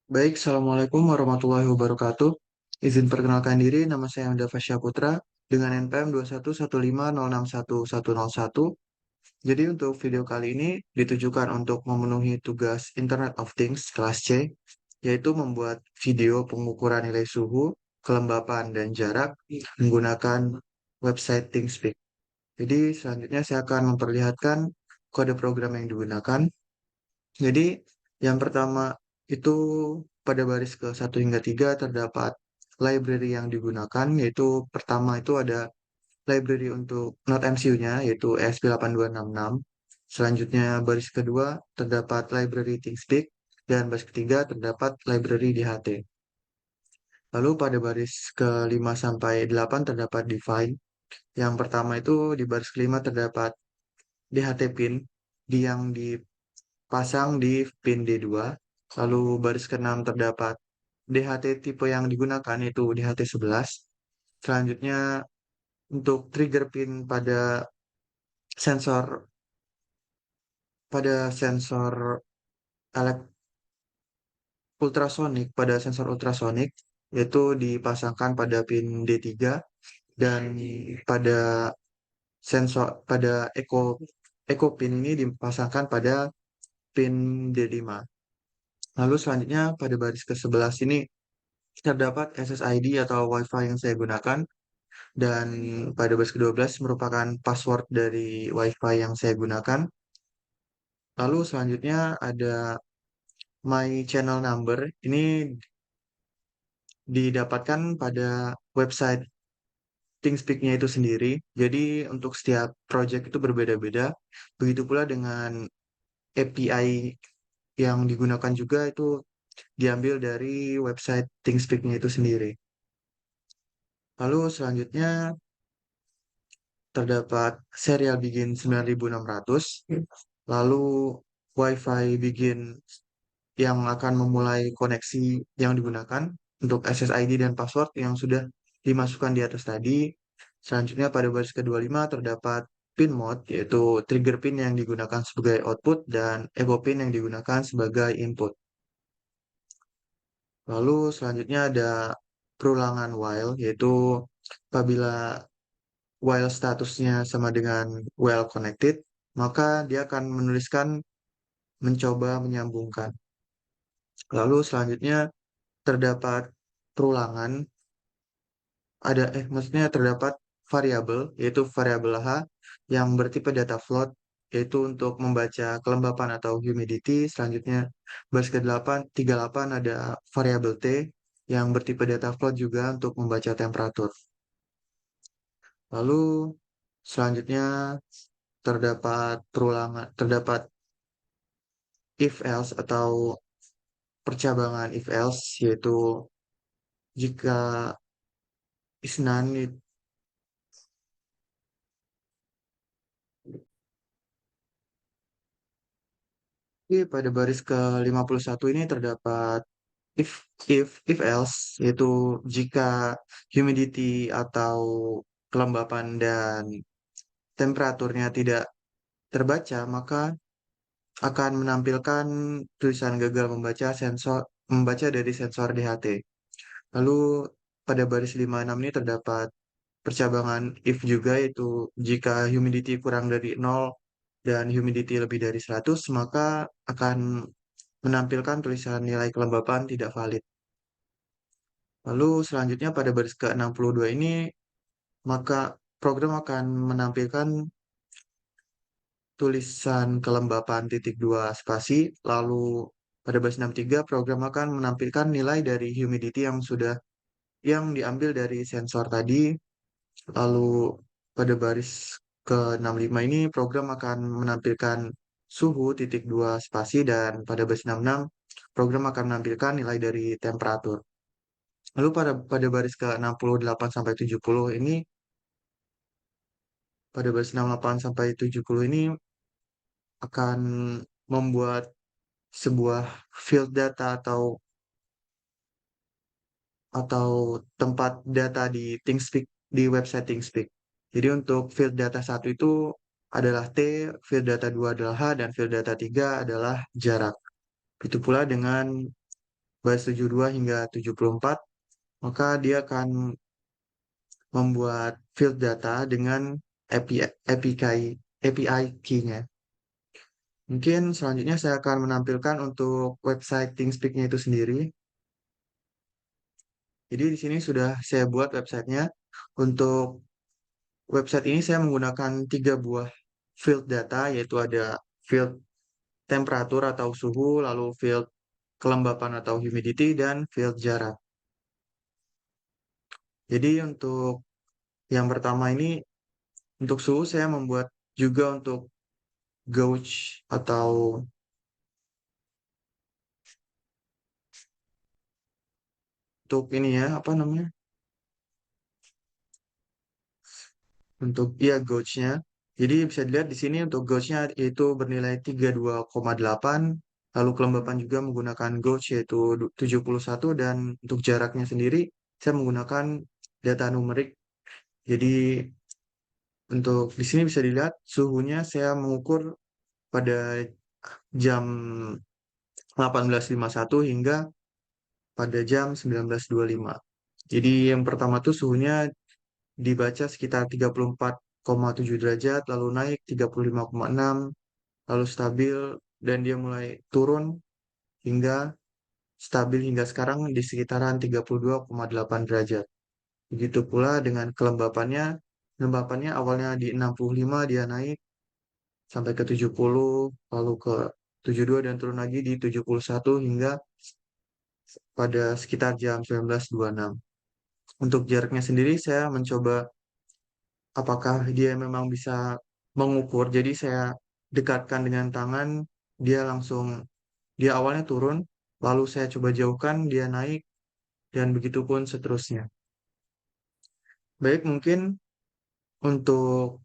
Baik, Assalamualaikum warahmatullahi wabarakatuh. Izin perkenalkan diri, nama saya Anda Fasya Putra dengan NPM 21150611101. Jadi untuk video kali ini ditujukan untuk memenuhi tugas Internet of Things kelas C, yaitu membuat video pengukuran nilai suhu, kelembapan, dan jarak menggunakan website ThingSpeak. Jadi selanjutnya saya akan memperlihatkan kode program yang digunakan. Jadi yang pertama itu pada baris ke 1 hingga 3 terdapat library yang digunakan, yaitu pertama itu ada library untuk Node MCU-nya yaitu ESP8266. Selanjutnya baris kedua terdapat library ThingSpeak dan baris ketiga terdapat library DHT. Lalu pada baris ke 5 sampai 8 terdapat define. Yang pertama itu di baris kelima terdapat DHT pin yang dipasang di pin D2. Lalu baris ke-6 terdapat DHT tipe yang digunakan yaitu DHT11. Selanjutnya untuk trigger pin sensor pada sensor elek ultrasonik yaitu dipasangkan pada pin D3 dan pada pada echo pin ini dipasangkan pada pin D5. Lalu selanjutnya pada baris ke-11 ini terdapat SSID atau WiFi yang saya gunakan. Dan pada baris ke-12 merupakan password dari WiFi yang saya gunakan. Lalu selanjutnya ada my channel number. Ini didapatkan pada website ThingSpeak-nya itu sendiri. Jadi untuk setiap project itu berbeda-beda. Begitu pula dengan API yang digunakan juga itu diambil dari website ThingSpeak-nya itu sendiri. Lalu selanjutnya terdapat serial begin 9600. Lalu WiFi begin yang akan memulai koneksi yang digunakan untuk SSID dan password yang sudah dimasukkan di atas tadi. Selanjutnya pada baris ke-25 terdapat pin mode, yaitu trigger pin yang digunakan sebagai output dan echo pin yang digunakan sebagai input. Lalu selanjutnya ada perulangan while, yaitu apabila while statusnya sama dengan while connected, maka dia akan menuliskan mencoba menyambungkan. Lalu selanjutnya terdapat perulangan, maksudnya terdapat variabel, yaitu variabel H yang bertipe data float, yaitu untuk membaca kelembapan atau humidity. Selanjutnya baris ke-8, 38 ada variabel T yang bertipe data float juga untuk membaca temperatur. Lalu selanjutnya terdapat if else atau percabangan if else, yaitu jika is none. Pada baris ke-51 ini terdapat if if else, yaitu jika humidity atau kelembapan dan temperaturnya tidak terbaca, maka akan menampilkan tulisan gagal membaca dari sensor DHT. Lalu pada baris 56 ini terdapat percabangan if juga, yaitu jika humidity kurang dari 0 dan humidity lebih dari 100, maka akan menampilkan tulisan nilai kelembapan tidak valid. Lalu selanjutnya pada baris ke-62 ini, maka program akan menampilkan tulisan kelembapan titik dua spasi. Lalu pada baris 63 program akan menampilkan nilai dari humidity yang diambil dari sensor tadi. Lalu pada baris ke-65 ini program akan menampilkan suhu titik dua spasi, dan pada baris 66 program akan menampilkan nilai dari temperatur. Lalu pada baris ke-68 sampai 70 ini, pada baris 68 sampai 70 ini akan membuat sebuah field data atau tempat data di ThingSpeak, di website ThingSpeak. Jadi untuk field data satu itu adalah T, field data 2 adalah H, dan field data 3 adalah jarak. Itu pula dengan base 72 hingga 74, maka dia akan membuat field data dengan API key-nya. Mungkin selanjutnya saya akan menampilkan untuk website ThinkSpeak-nya itu sendiri. Jadi di sini sudah saya buat websitenya. Untuk website ini saya menggunakan 3 buah field data, yaitu ada field temperatur atau suhu, lalu field kelembapan atau humidity, dan field jarak. Jadi untuk yang pertama ini, untuk suhu saya membuat juga untuk gauge atau untuk ini ya, apa namanya? Untuk ya gauge-nya. Jadi bisa dilihat di sini untuk gauge-nya yaitu bernilai 32,8, lalu kelembapan juga menggunakan gauge yaitu 71, dan untuk jaraknya sendiri saya menggunakan data numerik. Jadi untuk di sini bisa dilihat suhunya saya mengukur pada jam 18.51 hingga pada jam 19.25. Jadi yang pertama tuh suhunya dibaca sekitar 34,7 derajat, lalu naik 35,6, lalu stabil, dan dia mulai turun hingga stabil hingga sekarang di sekitaran 32,8 derajat. Begitu pula dengan kelembapannya. Kelembapannya awalnya di 65, dia naik sampai ke 70, lalu ke 72, dan turun lagi di 71 hingga pada sekitar jam 19.26. Untuk jaraknya sendiri saya mencoba apakah dia memang bisa mengukur. Jadi saya dekatkan dengan tangan, dia langsung, dia awalnya turun, lalu saya coba jauhkan, dia naik, dan begitu pun seterusnya. Baik, mungkin untuk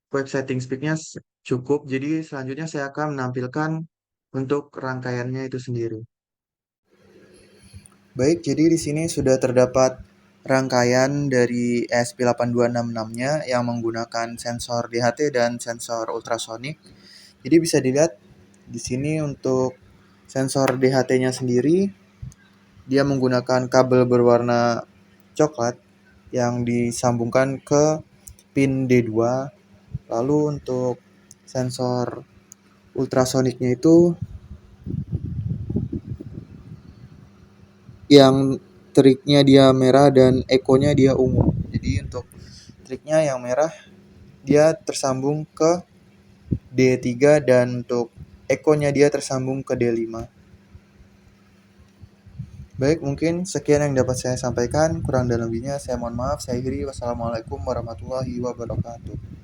website ThinkSpeak-nya cukup, jadi selanjutnya saya akan menampilkan untuk rangkaiannya itu sendiri. Baik, jadi di sini sudah terdapat rangkaian dari ESP8266-nya yang menggunakan sensor DHT dan sensor ultrasonik. Jadi bisa dilihat di sini untuk sensor DHT-nya sendiri, dia menggunakan kabel berwarna coklat yang disambungkan ke pin D2. Lalu untuk sensor ultrasoniknya itu yang triknya dia merah dan ekonya dia ungu. Jadi untuk triknya yang merah dia tersambung ke D3, dan untuk ekonya dia tersambung ke D5. Baik, mungkin sekian yang dapat saya sampaikan. Kurang dan lebihnya saya mohon maaf. Saya akhiri. Wassalamualaikum warahmatullahi wabarakatuh.